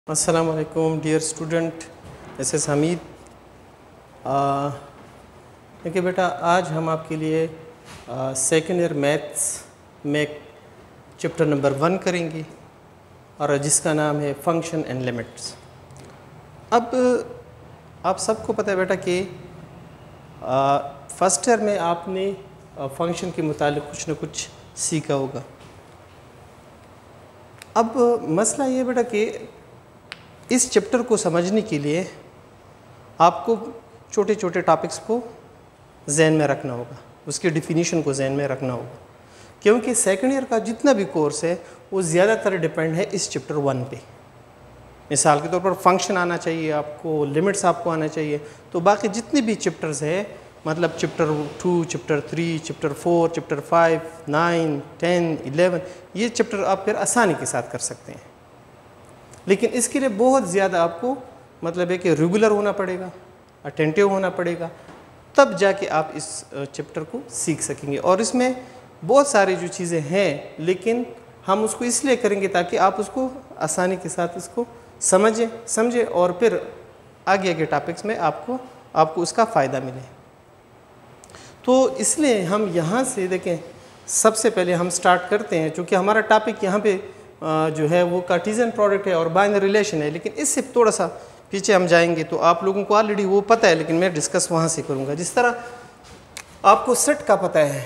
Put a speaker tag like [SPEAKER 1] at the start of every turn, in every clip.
[SPEAKER 1] अस्सलाम वालेकुम dear student, this is Hameed. देखिए बेटा, आज हम आपके लिए सेकेंड ईयर मैथ्स में चैप्टर नंबर 1 करेंगे और जिसका नाम है फंक्शन एंड लिमिट्स। अब आप सबको पता है बेटा कि फर्स्ट ईयर में आपने फंक्शन के मुतालिक कुछ न कुछ सीखा होगा। अब मसला ये बेटा कि इस चैप्टर को समझने के लिए आपको छोटे छोटे टॉपिक्स को जहन में रखना होगा, उसके डिफिनीशन को जहन में रखना होगा, क्योंकि सेकंड ईयर का जितना भी कोर्स है वो ज़्यादातर डिपेंड है इस चैप्टर 1 पे। मिसाल के तौर पर फंक्शन आना चाहिए आपको, लिमिट्स आपको आना चाहिए, तो बाकी जितने भी चैप्टर्स हैं, मतलब चैप्टर 2, चैप्टर 3, चैप्टर 4, चैप्टर 5, 9, 10, 11, ये चैप्टर आप फिर आसानी के साथ कर सकते हैं। लेकिन इसके लिए बहुत ज़्यादा आपको मतलब है कि रेगुलर होना पड़ेगा, अटेंटिव होना पड़ेगा, तब जाके आप इस चैप्टर को सीख सकेंगे। और इसमें बहुत सारी जो चीज़ें हैं, लेकिन हम उसको इसलिए करेंगे ताकि आप उसको आसानी के साथ इसको समझें और फिर आगे आगे टॉपिक्स में आपको उसका फ़ायदा मिले। तो इसलिए हम यहाँ से देखें, सबसे पहले हम स्टार्ट करते हैं, चूँकि हमारा टॉपिक यहाँ पे जो है वो कार्टेशियन प्रोडक्ट है और बाइनरी रिलेशन है, लेकिन इससे थोड़ा सा पीछे हम जाएंगे तो आप लोगों को ऑलरेडी वो पता है, लेकिन मैं डिस्कस वहाँ से करूँगा। जिस तरह आपको सेट का पता है,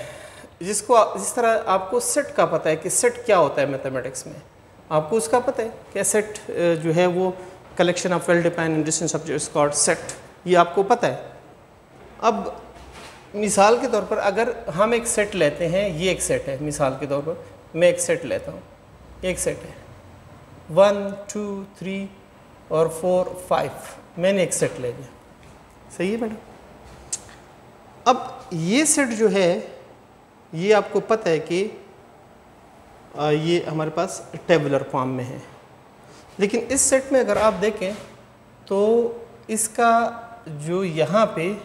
[SPEAKER 1] जिस तरह आपको सेट का पता है कि सेट क्या होता है मैथमेटिक्स में, आपको उसका पता है कि सेट जो है वो collection of well defined distance objects called set, ये आपको पता है। अब मिसाल के तौर पर अगर हम एक सेट लेते हैं, ये एक सेट है, मिसाल के तौर पर मैं एक सेट लेता हूँ, एक सेट है 1, 2, 3 और 4, 5, मैंने एक सेट ले लिया, सही है मैडम। अब ये सेट जो है ये आपको पता है कि ये हमारे पास टेबुलर फॉर्म में है, लेकिन इस सेट में अगर आप देखें तो इसका जो यहाँ पे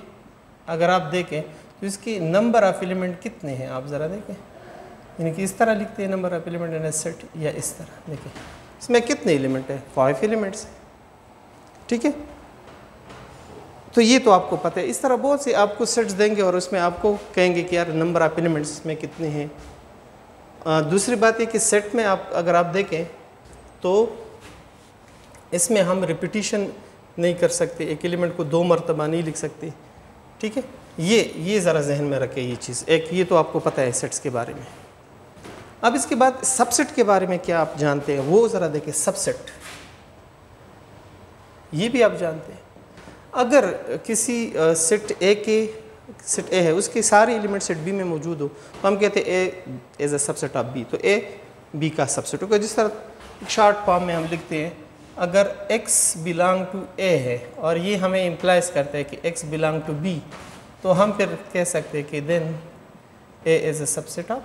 [SPEAKER 1] अगर आप देखें तो इसकी नंबर ऑफ एलिमेंट कितने हैं, आप ज़रा देखें, यानी कि इस तरह लिखते हैं number of element in A set, या इस तरह देखिए इसमें कितने एलिमेंट है, 5 एलिमेंट्स हैं, ठीक है। तो ये तो आपको पता है। इस तरह बहुत से आपको सेट्स देंगे और उसमें आपको कहेंगे कि यार नंबर ऑफ एलिमेंट्स में कितने हैं। दूसरी बात ये कि सेट में अगर आप देखें तो इसमें हम रिपीटिशन नहीं कर सकते, एक एलिमेंट को 2 मरतबा नहीं लिख सकते, ठीक है। ये ज़रा जहन में रखें ये चीज़, एक ये तो आपको पता है सेट्स के बारे में। अब इसके बाद सबसेट के बारे में क्या आप जानते हैं, वो ज़रा देखें। सबसेट ये भी आप जानते हैं, अगर किसी सेट ए है, उसके सारे एलिमेंट सेट बी में मौजूद हो तो हम कहते हैं A as a subset of B, तो ए बी का सबसेट होगा। जिस तरह शॉर्ट फॉर्म में हम लिखते हैं, अगर x बिलोंग टू ए है और ये हमें इम्प्लाइज करता है कि x बिलोंग टू बी, तो हम फिर कह सकते हैं कि then A is a subset of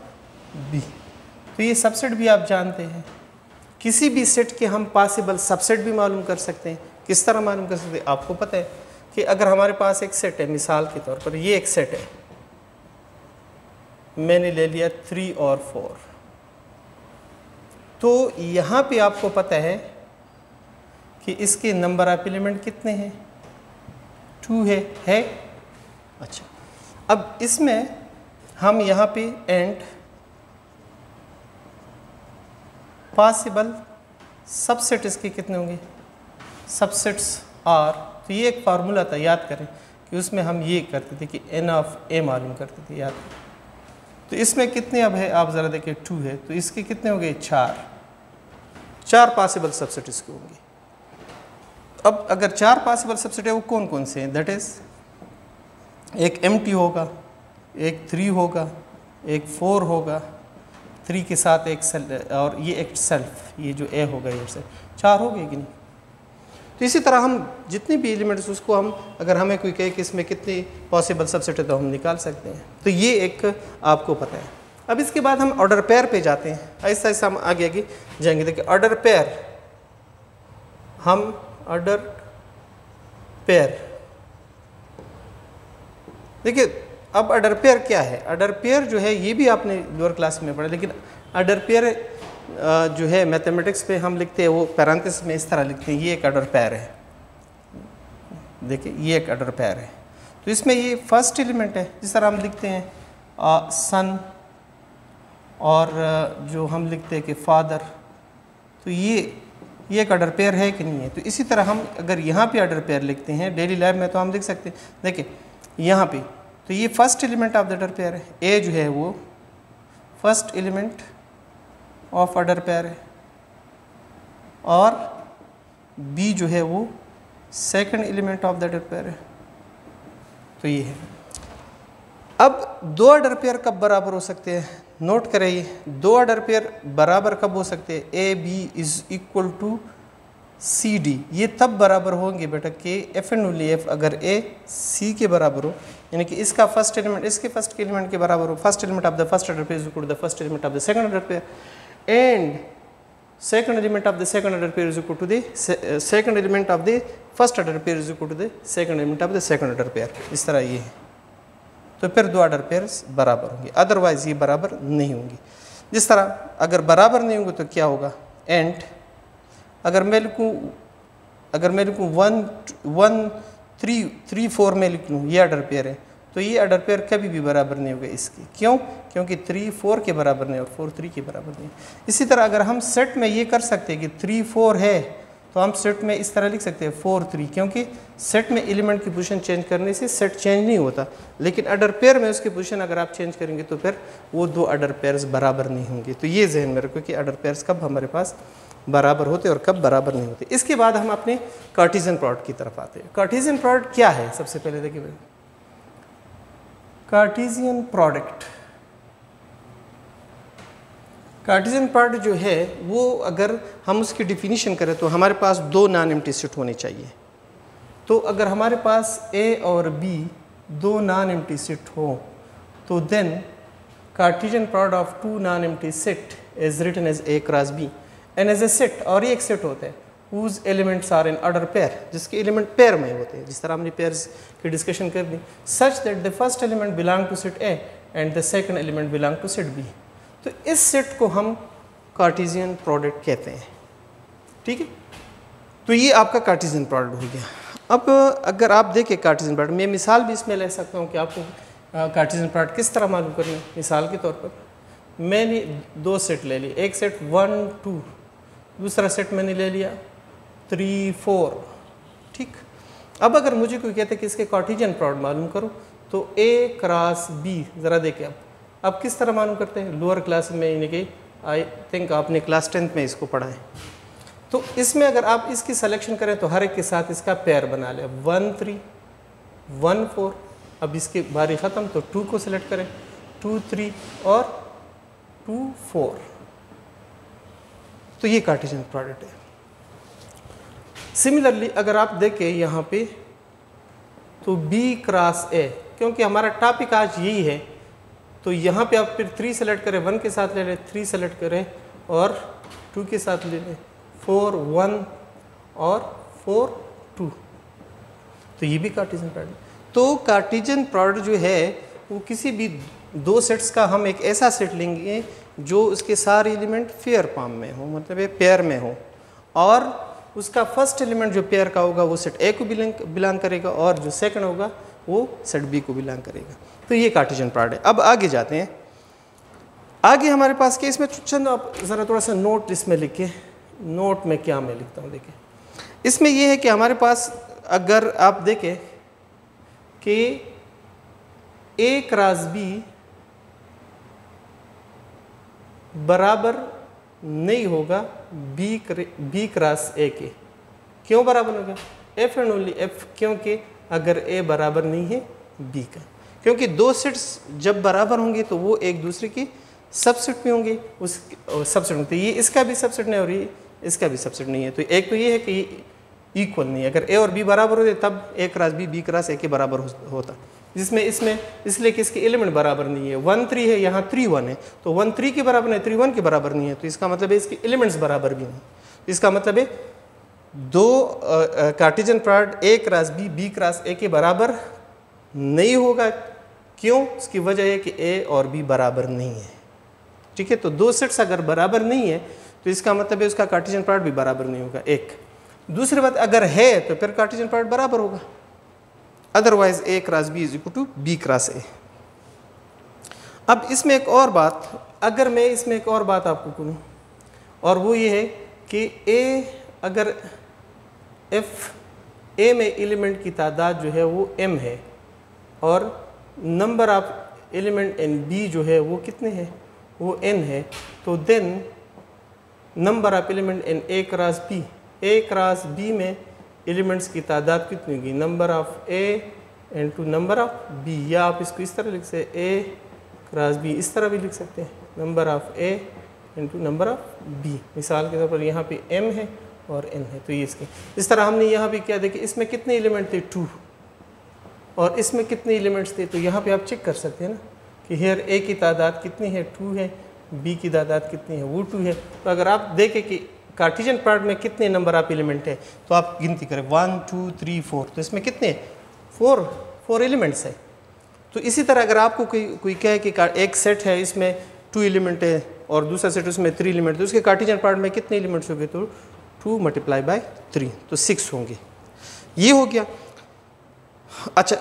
[SPEAKER 1] B. तो ये सबसेट भी आप जानते हैं। किसी भी सेट के हम पॉसिबल सबसेट भी मालूम कर सकते हैं। किस तरह मालूम कर सकते हैं, आपको पता है कि अगर हमारे पास एक सेट है, मिसाल के तौर पर ये एक सेट है, मैंने ले लिया 3 और 4, तो यहाँ पे आपको पता है कि इसके नंबर ऑफ एलिमेंट कितने हैं, 2 है। अच्छा, अब इसमें हम यहाँ पे एंड पॉसिबल सबसेट इसके कितने होंगे, सबसेट्स आर, तो ये एक फार्मूला था, याद करें कि उसमें हम ये करते थे कि एन ऑफ ए मालूम करते थे, याद करें। तो इसमें कितने अब है, आप ज़रा देखिए 2 है, तो इसके कितने हो गए, 4 पॉसिबल सबसेट इसके होंगे। अब अगर 4 पॉसिबल सबसेट है, वो कौन कौन से हैं, दैट इज़ एक एम्प्टी होगा, एक 3 होगा, एक 4 होगा, 3 के साथ एक सेल्फ, और ये एक सेल्फ, ये जो ए होगा ये से 4 हो गए कि नहीं। तो इसी तरह हम जितने भी एलिमेंट्स उसको हम अगर हमें कोई कहे कि इसमें कितनी पॉसिबल सबसेट है तो हम निकाल सकते हैं। तो ये एक आपको पता है। अब इसके बाद हम ऑर्डर पेयर पे जाते हैं, ऐसा ऐसा हम आगे आगे जाएंगे। देखिए ऑर्डर पेयर, हम ऑर्डर पेयर देखिए। अब ऑर्डर पेयर क्या है, ऑर्डर पेयर जो है ये भी आपने लोअर क्लास में पढ़ा, लेकिन ऑर्डर पेयर जो है मैथमेटिक्स में हम लिखते हैं वो पैरेंथेसिस में इस तरह लिखते हैं, ये एक ऑर्डर पेयर है, देखिए ये एक ऑर्डर पेयर है। तो इसमें ये फर्स्ट एलिमेंट है, जिस तरह हम लिखते हैं सन और जो हम लिखते हैं कि फादर, तो ये एक ऑर्डर पेयर है कि नहीं है। तो इसी तरह हम अगर यहाँ पे ऑर्डर पेयर लिखते हैं डेली लाइफ में तो हम लिख सकते हैं, देखिए यहाँ पे तो ये first element of the order pair है, ए जो है वो first element of order pair है और बी जो है वो second element of the order pair है। तो ये है। अब दो ऑर्डर पेयर कब बराबर हो सकते हैं, नोट करें, ये दो ऑर्डर पेयर बराबर कब हो सकते हैं, A B is equal to C D, ये तब बराबर होंगे बेटा कि एफ एंड ओनली एफ अगर ए सी के बराबर हो, यानी कि इसका फर्स्ट एलिमेंट इसके फर्स्ट एलिमेंट के बराबर हो, first element of the first order pair is equal to the first element of the second order pair and second element of the second order pair is equal to the second element of the first order pair is equal to the second element of the second order pair, इस तरह ये है। तो फिर दो order pairs बराबर होंगे, otherwise ये बराबर नहीं होंगी। जिस तरह अगर बराबर नहीं होंगे तो क्या होगा, एंड अगर मैं लिखूँ 1 1 3 3 4 में लिख लूँ, ये ऑर्डर पेयर है, तो ये ऑर्डर पेयर कभी भी बराबर नहीं होगा इसकी, क्यों, क्योंकि 3 4 के बराबर नहीं और 4 3 के बराबर नहीं। इसी तरह अगर हम सेट में ये कर सकते हैं कि 3 4 है तो हम सेट में इस तरह लिख सकते हैं 4 3, क्योंकि सेट में एलिमेंट की पोजीशन चेंज करने से सेट चेंज नहीं होता, लेकिन ऑर्डर पेयर में उसकी पोजीशन अगर आप चेंज करेंगे तो फिर वो दो ऑर्डर पेयर्स बराबर नहीं होंगे। तो ये जहन में रखो कि ऑर्डर पेयर्स कब हमारे पास बराबर होते और कब बराबर नहीं होते। इसके बाद हम अपने कार्टेशियन प्रोडक्ट की तरफ आते हैं। कार्टेशियन प्रोडक्ट क्या है, सबसे पहले देखिए कार्टेशियन प्रोडक्ट, कार्टेशियन प्रोडक्ट जो है वो अगर हम उसकी डिफिनीशन करें तो हमारे पास दो नॉन एम्प्टी सेट होने चाहिए। तो अगर हमारे पास ए और बी दो नॉन एम्प्टी सेट हो तो then cartesian product of two non empty set is written as A cross B and as a set, और ये एक सेट होता है whose elements are in order pair, जिसके एलिमेंट पेयर में होते हैं, जिस तरह हमने पेयर्स की डिस्कशन कर दी, such that the first element belong to set A and the second element belong to set B। तो इस सेट को हम कार्टेशियन प्रोडक्ट कहते हैं, ठीक है। तो ये आपका कार्टेशियन प्रोडक्ट हो गया। अब अगर आप देखें कार्टेशियन प्रोडक्ट, मैं मिसाल भी इसमें ले सकता हूँ कि आपको कार्टेशियन प्रोडक्ट किस तरह मालूम करना है। मिसाल के तौर पर मैंने दो सेट ले लिए, एक सेट 1 2, दूसरा सेट मैंने ले लिया 3 4, ठीक। अब अगर मुझे कोई कहते हैं कि इसके कार्टेशियन प्रोडक्ट मालूम करो तो A क्रॉस B, ज़रा देखें अब किस तरह मालूम करते हैं, लोअर क्लास में, यानी कि आई थिंक आपने क्लास 10th में इसको पढ़ा है। तो इसमें अगर आप इसकी सिलेक्शन करें तो हर एक के साथ इसका पेयर बना लें, 1 3 1 4। अब इसकी बारी ख़त्म तो 2 को सिलेक्ट करें, 2 3 और 2 4। तो ये कार्टेशियन प्रोडक्ट है। सिमिलरली अगर आप देखें यहाँ पे तो B क्रॉस A, क्योंकि हमारा टॉपिक आज यही है, तो यहाँ पे आप फिर 3 सेलेक्ट करें, 1 के साथ ले लें, 3 सेलेक्ट करें और 2 के साथ ले लें, 4 1 और 4 2। तो ये भी कार्टेशियन प्रोडक्ट। तो कार्टेशियन प्रोडक्ट जो है वो किसी भी दो सेट्स का हम एक ऐसा सेट लेंगे जो उसके सारे एलिमेंट पेयर फॉर्म में हो, मतलब ये पेयर में हो, और उसका फर्स्ट एलिमेंट जो पेयर का होगा वो सेट ए को बिलोंग करेगा और जो सेकंड होगा वो सेट बी को बिलोंग करेगा। तो ये कार्टेशियन प्रोडक्ट है। अब आगे जाते हैं। आगे हमारे पास के इसमें चंद आप ज़रा थोड़ा सा नोट इसमें लिखे, नोट में क्या मैं लिखता हूँ, देखिए इसमें ये है कि हमारे पास अगर आप देखें कि ए क्रॉस बी बराबर नहीं होगा बी क्रॉस ए के। क्यों बराबर होगा, एफ एंड ओनली एफ, क्योंकि अगर ए बराबर नहीं है बी का, क्योंकि दो सेट्स जब बराबर होंगे तो वो एक दूसरे के सबसेट में होंगे, उस सबसेट होते, ये इसका भी सबसेट नहीं और ये इसका भी सबसेट नहीं है। तो एक तो ये है कि इक्वल नहीं है, अगर ए और बी बराबर होते तब ए क्रॉस बी क्रॉस ए के बराबर होता, जिसमें इसमें इसलिए कि इसके एलिमेंट बराबर नहीं है। 1 3 है, यहाँ 3 1 है, तो 1 3 के बराबर नहीं, 3 1 के बराबर नहीं है, तो इसका मतलब है इसके एलिमेंट्स बराबर भी नहीं। इसका मतलब है दो cartesian product A cross B cross A के बराबर नहीं होगा। क्यों, उसकी वजह है कि ए और बी बराबर नहीं है। ठीक है। तो दो सेट्स अगर बराबर नहीं है तो इसका मतलब है उसका कार्टेशियन प्रोडक्ट भी बराबर नहीं होगा, एक। दूसरी बात, अगर है तो फिर कार्टेशियन प्रोडक्ट बराबर होगा, otherwise A cross B is equal to B cross A. अब इसमें एक और बात, अगर मैं इसमें एक और बात आपको कहूँ, और वो ये है कि ए, अगर एफ ए में एलिमेंट की तादाद जो है वो m है और number of element in B जो है वो कितने हैं, वो n है, तो then number of element in A cross B में एलिमेंट्स की तादाद कितनी होगी, number of A into number of B. या आप इसको इस तरह लिख सकते हैं, ए क्रॉस बी, इस तरह भी लिख सकते हैं, number of A into number of B. मिसाल के तौर पर यहाँ पे m है और n है, तो ये इसके इस तरह हमने यहाँ भी क्या देखिए, इसमें कितने एलिमेंट थे 2 और इसमें कितने एलिमेंट्स थे, तो यहाँ पे आप चेक कर सकते हैं ना कि हेयर a की तादाद कितनी है 2 है, b की तादाद कितनी है वो 2 है। तो अगर आप देखें कि कार्टेशियन प्रोडक्ट में कितने नंबर ऑफ एलिमेंट है तो आप गिनती करें 1 2 3 4, तो इसमें कितने 4 एलिमेंट्स है। तो इसी तरह अगर आपको कोई कहे कि एक सेट है इसमें 2 एलिमेंट है और दूसरा सेट उसमें 3 एलिमेंट, तो उसके कार्टेशियन प्रोडक्ट में कितने एलिमेंट्स होंगे, तो 2 मल्टीप्लाई बाय 3, तो 6 होंगे। ये हो गया। अच्छा,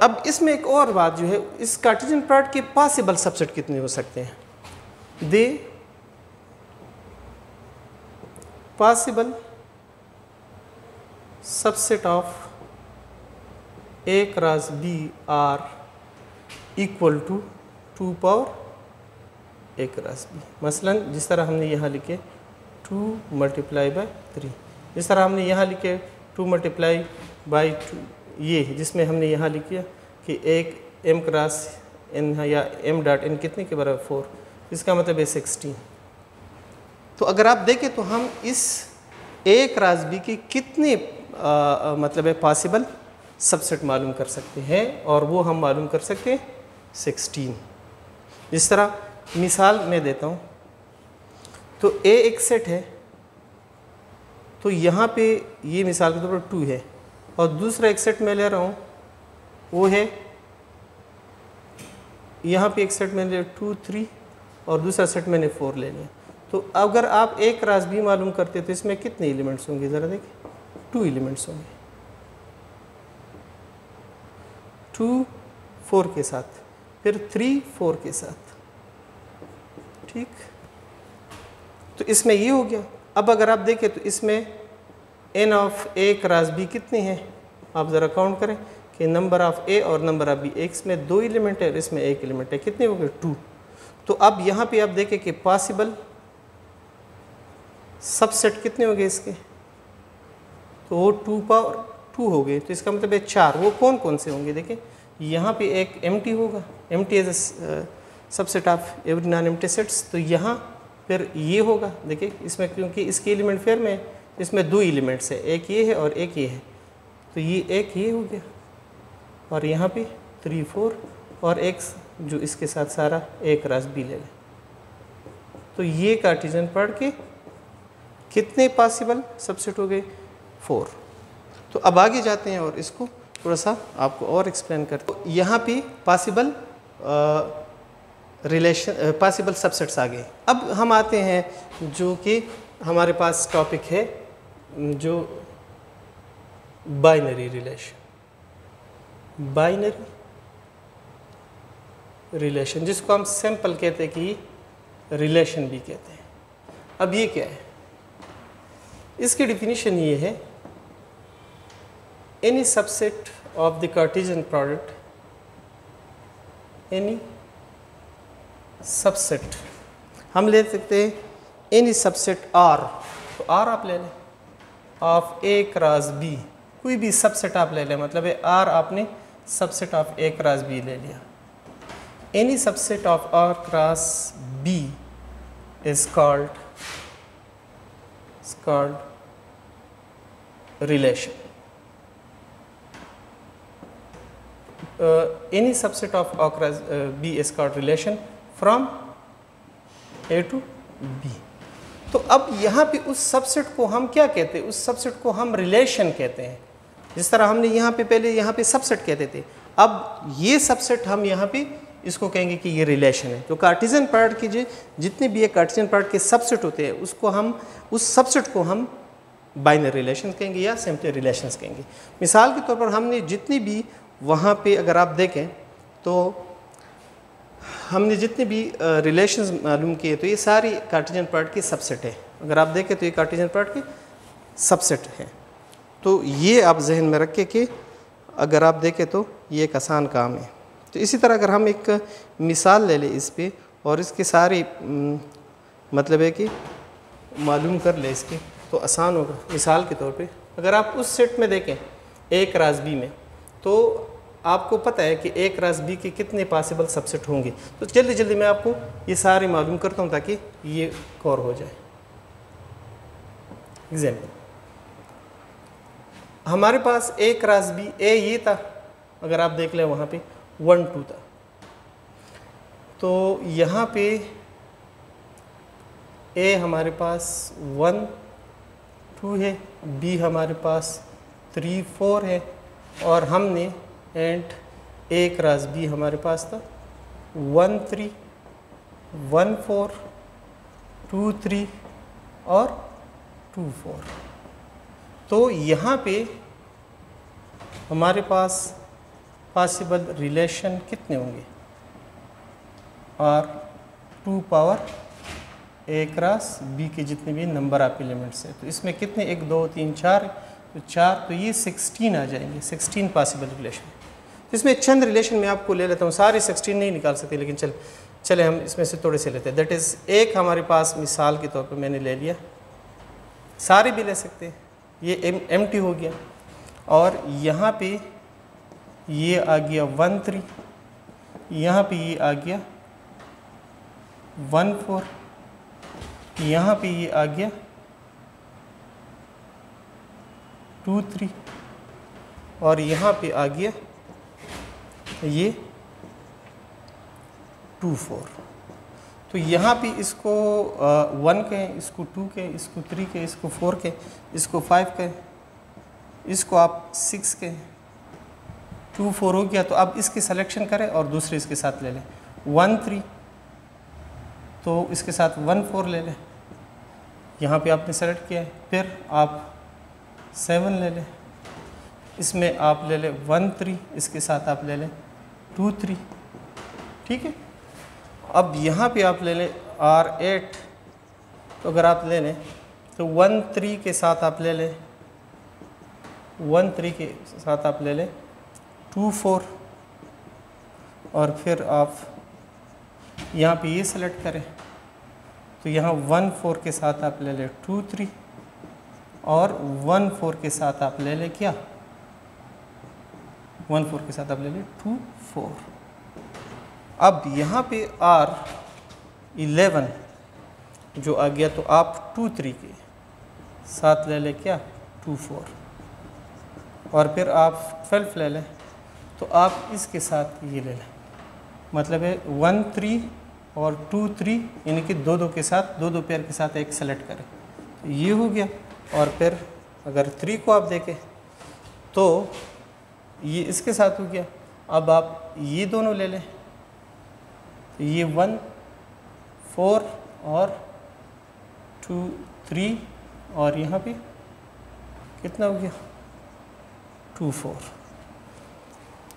[SPEAKER 1] अब इसमें एक और बात जो है, इस कार्टेशियन प्रोडक्ट के पॉसिबल सबसेट कितने हो सकते हैं, they possible subset of A cross B are equal to 2 power A cross B. मसलन जिस तरह हमने यहाँ लिखे 2 मल्टीप्लाई बाय 3, जिस तरह हमने यहाँ लिखे 2 मल्टीप्लाई बाय 2, ये जिसमें हमने यहाँ लिखा कि एक m क्रॉस n है या m डॉट n कितने के बराबर 4, इसका मतलब है 16। तो अगर आप देखें तो हम इस a क्रॉस b की कितने मतलब है पॉसिबल सबसेट मालूम कर सकते हैं, और वो हम मालूम कर सकते हैं 16। जिस तरह मिसाल मैं देता हूँ, तो a एक सेट है, तो यहाँ पे ये मिसाल के तौर पर 2 है, और दूसरा एक सेट मैं ले रहा हूँ वो है, यहाँ पे एक सेट मैंने 2 3 और दूसरा सेट मैंने 4 ले लिया। तो अगर आप ए क्रॉस बी मालूम करते तो इसमें कितने एलिमेंट्स होंगे, ज़रा देखिए 2 एलिमेंट्स होंगे, 2 4 के साथ, फिर 3 4 के साथ, ठीक। तो इसमें ये हो गया। अब अगर आप देखें तो इसमें n of A cross B कितने हैं, आप ज़रा काउंट करें कि नंबर ऑफ ए और नंबर ऑफ बी, एक इसमें 2 एलिमेंट है और इसमें 1 एलिमेंट है, कितने हो गए 2। तो अब यहाँ पे आप देखें कि पॉसिबल सबसेट कितने हो गए इसके, तो वो 2 पावर 2 हो गए, तो इसका मतलब है 4। वो कौन कौन से होंगे, देखिए यहाँ पे एक एम्प्टी होगा, empty as a subset of every non empty sets, तो यहाँ फिर ये होगा, देखिए इसमें क्योंकि इसके एलिमेंट फेयर में इसमें 2 एलिमेंट्स है, एक ये है और एक ये है, तो ये एक ये हो गया, और यहाँ पे 3 4 और एक जो इसके साथ सारा ए क्रॉस बी ले लें। तो ये कार्टेशियन प्रोडक्ट के कितने पॉसिबल सबसेट हो गए, 4। तो अब आगे जाते हैं और इसको थोड़ा सा आपको और एक्सप्लेन करते हैं। तो यहाँ पे पॉसिबल पॉसिबल सबसेट्स आ गए। अब हम आते हैं जो कि हमारे पास टॉपिक है जो बाइनरी रिलेशन, जिसको हम सिंपल कहते हैं कि रिलेशन भी कहते हैं। अब ये क्या है, इसकी डिफिनीशन ये है, any subset of the Cartesian product, any subset, हम ले सकते हैं एनी सबसेट आर, तो आर आप ले लें, ऑफ ए क्रॉस बी, कोई भी सबसेट आप ले लें, मतलब है आर आपने subset of A cross B ले लिया। Any subset of R cross B is called relation. Any subset of A cross B is called relation from A to B। तो अब यहाँ पे उस सबसेट को हम क्या कहते हैं, उस सबसेट को हम रिलेशन कहते हैं। जिस तरह हमने यहाँ पे पहले यहाँ पे सबसेट कहते थे, अब ये सबसेट हम यहाँ पे इसको कहेंगे कि ये रिलेशन है। तो कार्टेशियन प्रोडक्ट की जितने भी ये कार्टेशियन प्रोडक्ट के सबसेट होते हैं उसको हम उस सबसेट को हम बाइनरी रिलेशन कहेंगे या सिंपली रिलेशंस कहेंगे। मिसाल के तौर पर हमने जितनी भी वहाँ पे अगर आप देखें तो हमने जितने भी रिलेशंस मालूम किए तो ये सारी कार्टेशियन प्रोडक्ट की सबसेट है। अगर आप देखें तो ये कार्टेशियन प्रोडक्ट के सबसेट है। तो ये आप जहन में रखें कि अगर आप देखें तो ये एक आसान काम है। तो इसी तरह अगर हम एक मिसाल ले लें इस पे और इसके सारी मतलब है कि मालूम कर ले इसके तो आसान होगा। मिसाल के तौर पे अगर आप उस सेट में देखें A क्रॉस B में तो आपको पता है कि A क्रॉस B के कितने पॉसिबल सबसेट होंगे। तो जल्दी जल्दी मैं आपको ये सारे मालूम करता हूँ ताकि ये कवर हो जाए। एग्जाम्पल हमारे पास A क्रॉस B, A ये था, अगर आप देख लें वहाँ पे 1 2 था। तो यहाँ पे A हमारे पास 1 2 है, B हमारे पास 3 4 है और हमने एंड A क्रॉस B हमारे पास था 1 3 1 4 2 3 और 2 4। तो यहाँ पे हमारे पास पॉसिबल रिलेशन कितने होंगे और 2 पावर A क्रॉस B के जितने भी नंबर ऑफ एलिमेंट्स है। तो इसमें कितने 1 2 3 4 तो 4, तो ये 16 आ जाएंगे, 16 पॉसिबल रिलेशन। तो इसमें चंद रिलेशन मैं आपको ले लेता हूँ, सारे 16 नहीं निकाल सकते लेकिन चले हम इसमें से थोड़े से लेते हैं। दैट इज़ एक हमारे पास मिसाल के तौर पर मैंने ले लिया, सारे भी ले सकते हैं, ये एम्प्टी हो गया और यहाँ पे ये आ गया 1 3, यहाँ पे ये आ गया 1 4, यहाँ पे ये आ गया 2 3 और यहाँ पे आ गया ये 2 4। तो यहाँ पे इसको 1 कहें, इसको 2 कहें, इसको 3 कहें, इसको 4 कहें, इसको 5 कहें, इसको आप 6 कहें। 2 4 हो गया। तो अब इसकी सिलेक्शन करें और दूसरे इसके साथ ले लें 1 3, तो इसके साथ 1 4 ले लें, यहाँ पे आपने सेलेक्ट किया है। फिर आप 7 ले लें, इसमें आप ले लें 1 3, इसके साथ आप ले लें 2 3, ठीक है। अब यहाँ पे आप ले लें R 8, तो अगर आप ले लें तो 1 3 के साथ आप ले लें 1 3 के साथ आप ले लें 2 4 और फिर आप यहाँ पे ये सेलेक्ट करें तो यहाँ 1 4 के साथ आप ले लें 2 3 और 1 4 के साथ आप ले लें क्या 1 4 के साथ आप ले लें 2 4। अब यहाँ पे R 11 जो आ गया तो आप 2 3 के साथ ले लें क्या 2 4 और फिर आप 12 ले लें तो आप इसके साथ ये ले लें, मतलब है 1 3 और 2 3 यानी कि 2 2 के साथ 2 2 पेयर के साथ एक सेलेक्ट करें तो ये हो गया। और फिर अगर 3 को आप देखें तो ये इसके साथ हो गया। अब आप ये दोनों ले लें तो ये 1 4 और 2 3 और यहाँ पे कितना हो गया 2 4।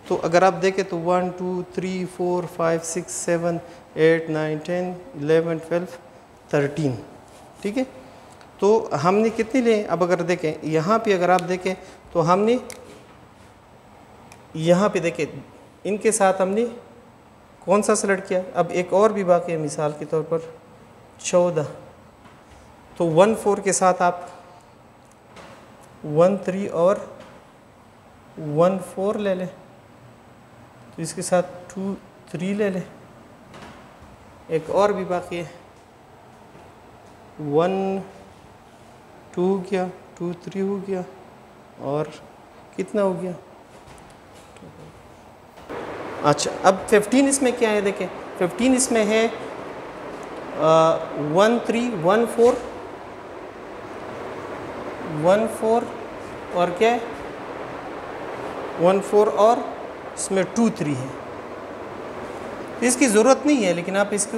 [SPEAKER 1] तो अगर आप देखें तो 1 2 3 4 5 6 7 8 9 10 11 12 13, ठीक है। तो हमने कितने लिए अब अगर देखें यहाँ पे अगर आप देखें तो हमने यहाँ पे देखें इनके साथ हमने कौन सा सेलेक्ट किया। अब एक और भी बाकी है, मिसाल के तौर पर 14, तो 1 4 के साथ आप 1 3 और 1 4 ले लें, तो इसके साथ 2 3 ले लें। एक और भी बाकी है 1 2 हो गया 2 3 हो गया और कितना हो गया। अच्छा अब 15 इसमें क्या है देखें 15 इसमें है 1 3 1 4 1 4 और क्या है 1 4 और इसमें 2 3 है। तो इसकी ज़रूरत नहीं है, लेकिन आप इसको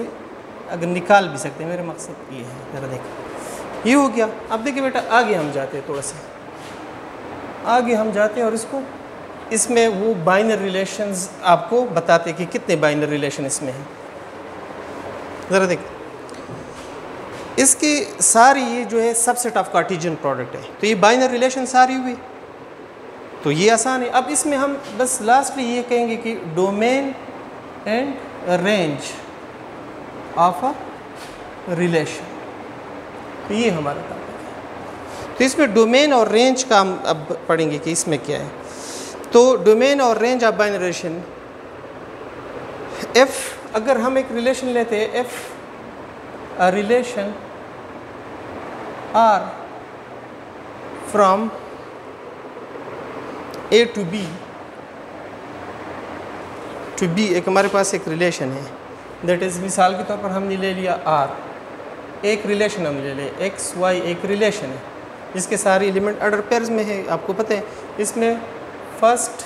[SPEAKER 1] अगर निकाल भी सकते हैं, मेरा मकसद ये है। ज़रा देखिए ये हो गया। अब देखिए बेटा आगे हम जाते हैं, थोड़ा सा आगे हम जाते हैं और इसको इसमें वो बाइनर रिलेशंस आपको बताते हैं कि कितने बाइनर रिलेशन इसमें हैं। ज़रा देखिए इसकी सारी ये जो है सबसेट ऑफ कार्टेशियन प्रोडक्ट है, तो ये बाइनर रिलेशन सारी हुई, तो ये आसान है। अब इसमें हम बस लास्टली ये कहेंगे कि domain and range of a relation, तो ये हमारा टॉपिक है। तो इसमें डोमेन और रेंज का हम अब पढ़ेंगे कि इसमें क्या है। तो डोमेन और range of binary relation, F अगर हम एक रिलेशन लेते हैं, F a relation R from A to B एक हमारे पास एक रिलेशन है, दैट इज़ मिसाल के तौर पर हमने ले लिया आर, एक रिलेशन हम ले लें एक्स वाई, एक रिलेशन है जिसके सारे एलिमेंट ऑर्डर पेयर्स में है। आपको पता है इसमें फर्स्ट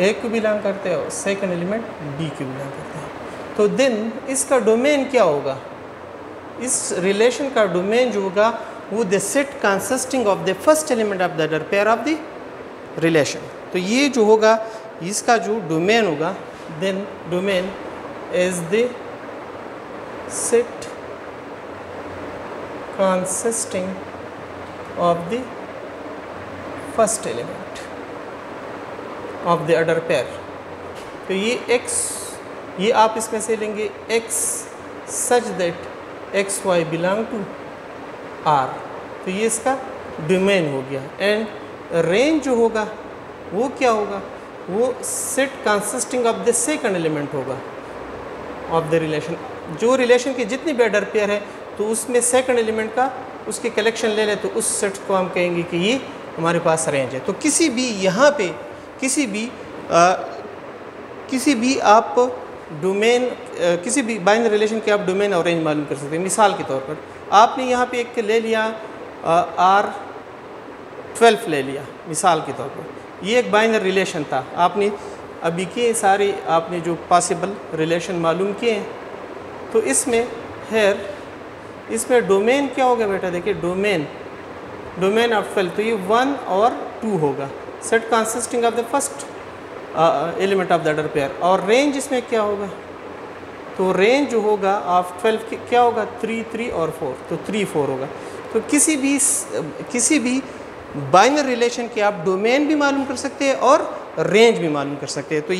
[SPEAKER 1] ए को बिलोंग करते हैं और सेकंड एलिमेंट बी को बिलोंग करते हैं। तो देन इसका डोमेन क्या होगा, इस रिलेशन का डोमेन जो होगा वो the set consisting of the first element of the order pair of the relation. तो ये जो होगा इसका जो डोमेन होगा, then domain is the set consisting of the first element of the order pair। तो ये x, ये आप इसमें से लेंगे x such that x y belong to R, तो ये इसका डोमेन हो गया। एंड रेंज जो होगा वो क्या होगा, वो set consisting of the second element होगा ऑफ द रिलेशन। जो रिलेशन के जितने भी ऑर्डर पेयर है तो उसमें सेकंड एलिमेंट का उसके कलेक्शन ले ले, तो उस सेट को हम कहेंगे कि ये हमारे पास रेंज है। तो किसी भी यहाँ पे किसी भी आप डोमेन, किसी भी बाइनरी रिलेशन के आप डोमेन और रेंज मालूम कर सकते हैं। मिसाल के तौर पर आपने यहाँ पे एक ले लिया R12 ले लिया, मिसाल के तौर पर ये एक बाइनरी रिलेशन था। आपने अभी के सारे आपने जो पॉसिबल रिलेशन मालूम किए हैं, तो इसमें इसमें डोमेन क्या होगा बेटा, देखिए डोमेन ऑफ 12, तो ये 1 और 2 होगा, set consisting of the first element of the order pair. और रेंज इसमें क्या होगा, तो रेंज जो होगा ऑफ 12 क्या होगा, 3 3 और 4, तो 3 4 होगा। तो किसी भी बाइनरी रिलेशन के आप डोमेन भी मालूम कर सकते हैं और रेंज भी मालूम कर सकते हैं। तो